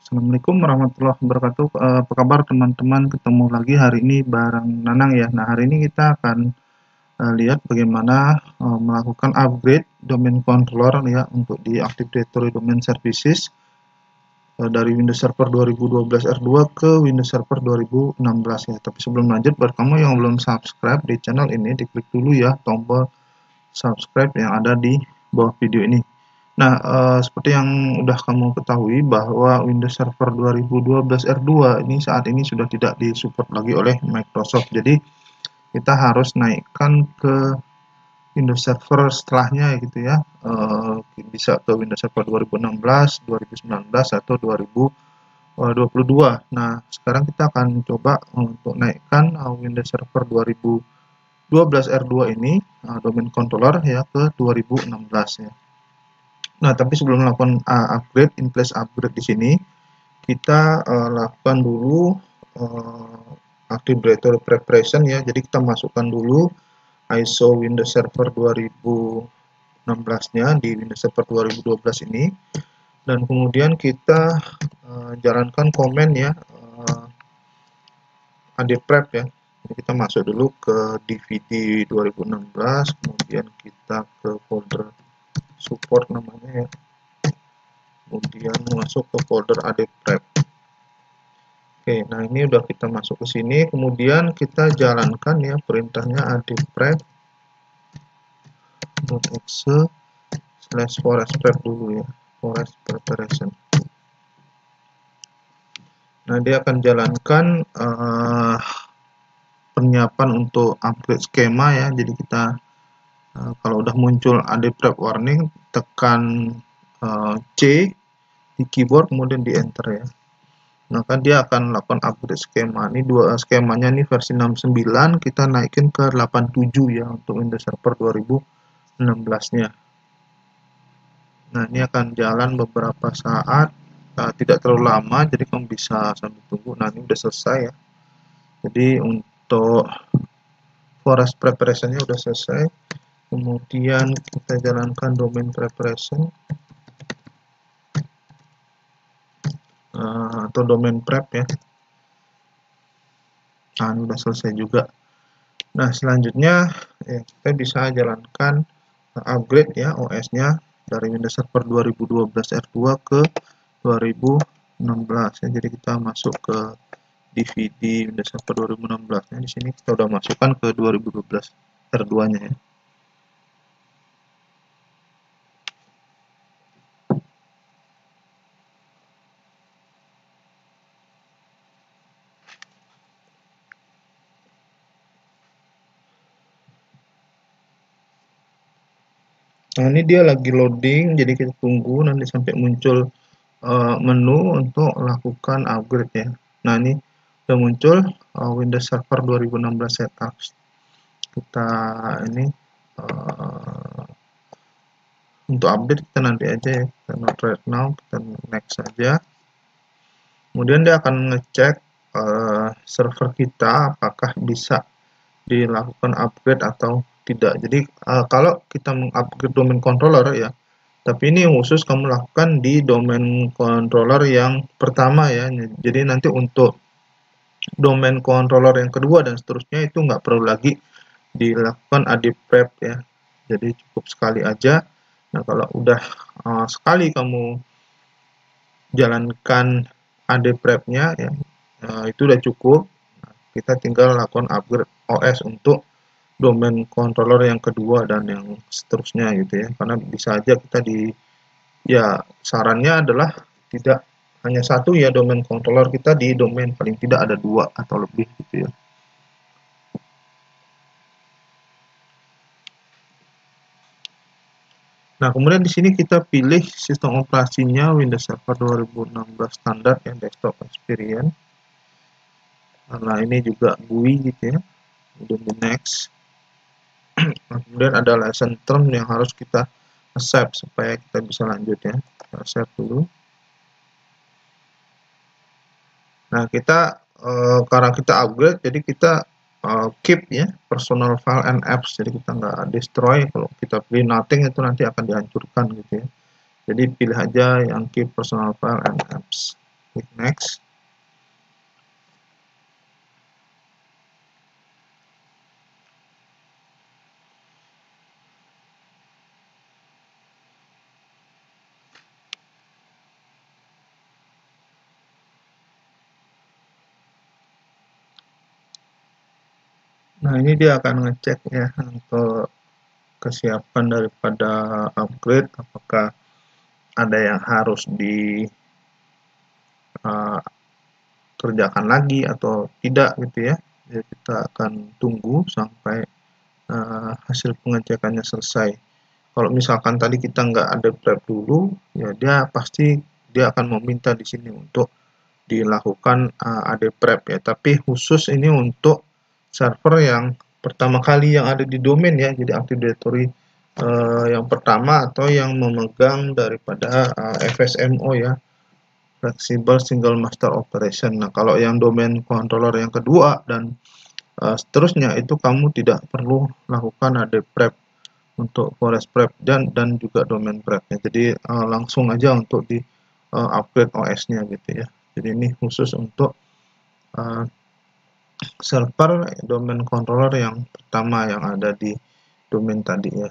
Assalamualaikum warahmatullahi wabarakatuh. Apa kabar teman-teman? Ketemu lagi hari ini bareng Nanang ya. Nah, hari ini kita akan lihat bagaimana melakukan upgrade domain controller ya untuk di Active Directory Domain Services dari Windows Server 2012 R2 ke Windows Server 2016 ya. Tapi sebelum lanjut, buat kamu yang belum subscribe di channel ini, diklik dulu ya tombol subscribe yang ada di bawah video ini. Nah, seperti yang udah kamu ketahui bahwa Windows Server 2012 R2 ini saat ini sudah tidak disupport lagi oleh Microsoft. Jadi kita harus naikkan ke Windows Server setelahnya gitu ya. Bisa ke Windows Server 2016, 2019 atau 2022. Nah, sekarang kita akan coba untuk naikkan Windows Server 2012 R2 ini domain controller ya ke 2016 ya. Nah, tapi sebelum melakukan upgrade, in place upgrade di sini, kita lakukan dulu Active Directory Preparation ya. Jadi kita masukkan dulu ISO Windows Server 2016-nya di Windows Server 2012 ini. Dan kemudian kita jalankan komen ya, adprep ya. Jadi kita masuk dulu ke DVD 2016, kemudian kita ke folder support namanya ya, kemudian masuk ke folder adprep. Oke, nah ini udah kita masuk ke sini, kemudian kita jalankan ya perintahnya adprep.exe/forest dulu ya, forest preparation. Nah, dia akan jalankan penyiapan untuk upgrade skema ya. Jadi kita kalau udah muncul adprep warning, tekan C di keyboard kemudian di enter ya. Maka dia akan melakukan upgrade skema. Ini skemanya ini versi 69, kita naikin ke 87 ya untuk Windows Server 2016-nya. Nah, ini akan jalan beberapa saat, tidak terlalu lama, jadi kamu bisa sambil tunggu. Nah, ini udah selesai ya. Jadi untuk forest preparation-nya udah selesai. Kemudian kita jalankan domain preparation atau domain prep ya. Nah, ini udah selesai juga. Nah, selanjutnya ya, kita bisa jalankan upgrade ya OS-nya dari Windows Server 2012 R2 ke 2016 ya. Jadi kita masuk ke DVD Windows Server 2016 ya. Di sini kita udah masukkan ke 2012 R2-nya ya. Nah, ini dia lagi loading, jadi kita tunggu nanti sampai muncul menu untuk lakukan upgrade ya. Nah, ini sudah muncul Windows Server 2016 setup. Kita ini untuk update kita nanti aja ya, kita not right now, kita next saja. Kemudian dia akan ngecek server kita apakah bisa dilakukan upgrade atau tidak. Jadi kalau kita mengupgrade domain controller ya, tapi ini khusus kamu lakukan di domain controller yang pertama ya. Jadi nanti untuk domain controller yang kedua dan seterusnya itu nggak perlu lagi dilakukan adprep ya. Jadi cukup sekali aja. Nah, kalau udah sekali kamu jalankan adprep-nya ya, itu udah cukup. Nah, kita tinggal lakukan upgrade OS untuk domain controller yang kedua dan yang seterusnya gitu ya. Karena bisa aja kita ya sarannya adalah tidak hanya satu ya domain controller, kita di domain paling tidak ada 2 atau lebih gitu ya. Nah, kemudian di sini kita pilih sistem operasinya Windows Server 2016 standar ya, desktop experience. Nah, ini juga GUI gitu ya. Kemudian di next. Nah, kemudian ada lesson term yang harus kita accept supaya kita bisa lanjut ya. Kita accept dulu. Nah, kita karena kita upgrade, jadi kita keep ya personal file and apps. Jadi kita nggak destroy. Kalau kita pilih nothing itu nanti akan dihancurkan gitu ya. Jadi pilih aja yang keep personal file and apps. klik next. Nah, ini dia akan ngecek ya untuk kesiapan daripada upgrade, apakah ada yang harus dikerjakan lagi atau tidak gitu ya. Jadi kita akan tunggu sampai hasil pengecekannya selesai. Kalau misalkan tadi kita nggak ada prep dulu, ya dia akan meminta di sini untuk dilakukan AD prep ya. Tapi khusus ini untuk server yang pertama kali yang ada di domain ya. Jadi Active Directory yang pertama atau yang memegang daripada FSMO ya, Flexible Single Master Operation. Nah, kalau yang domain controller yang kedua dan seterusnya itu kamu tidak perlu lakukan AD prep untuk forest prep dan juga domain prepnya. Jadi langsung aja untuk di upgrade OS-nya gitu ya. Jadi ini khusus untuk uh, server domain controller yang pertama yang ada di domain tadi ya.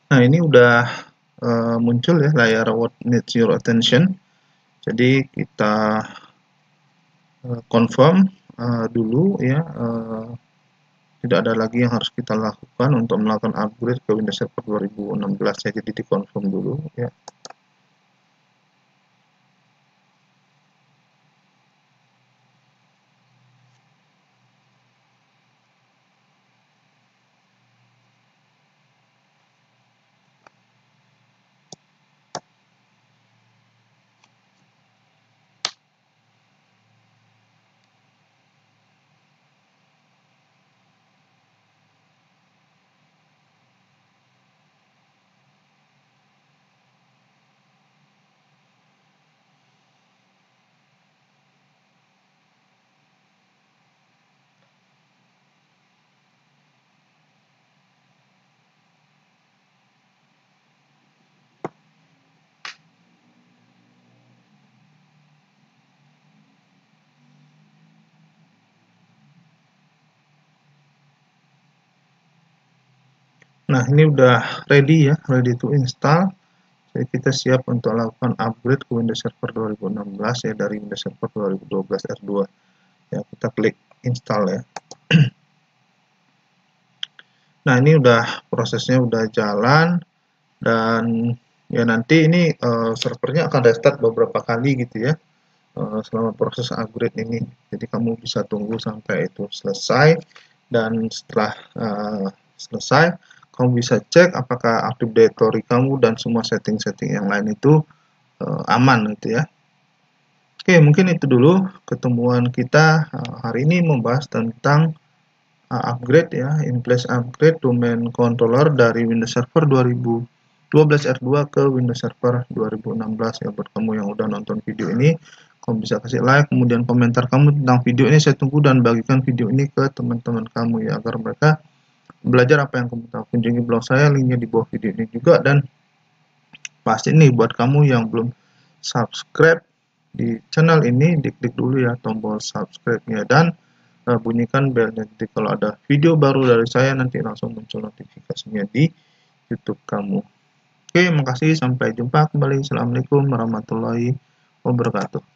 Nah, ini udah muncul ya layar what needs your attention. Jadi kita confirm dulu ya, tidak ada lagi yang harus kita lakukan untuk melakukan upgrade ke Windows Server 2016 ya. Jadi di confirm dulu ya. Nah, ini udah ready ya, ready to install. Jadi kita siap untuk lakukan upgrade ke Windows Server 2016 ya, dari Windows Server 2012 R2. Ya, kita klik install ya. Nah, ini udah prosesnya udah jalan, dan ya nanti ini servernya akan restart beberapa kali gitu ya selama proses upgrade ini. Jadi kamu bisa tunggu sampai itu selesai, dan setelah selesai kamu bisa cek apakah Active Directory kamu dan semua setting-setting yang lain itu aman gitu ya. Oke, mungkin itu dulu ketemuan kita hari ini membahas tentang upgrade ya, in place upgrade domain controller dari Windows Server 2012 R2 ke Windows Server 2016 ya. Buat kamu yang udah nonton video ini, kamu bisa kasih like, kemudian komentar kamu tentang video ini, saya tunggu, dan bagikan video ini ke teman-teman kamu ya, agar mereka belajar apa yang kamu tahu. Kunjungi blog saya, linknya di bawah video ini juga. Dan pasti nih buat kamu yang belum subscribe di channel ini, diklik dulu ya tombol subscribe-nya, dan bunyikan belnya. Jadi kalau ada video baru dari saya nanti langsung muncul notifikasinya di YouTube kamu. Oke, makasih, sampai jumpa kembali. Assalamualaikum warahmatullahi wabarakatuh.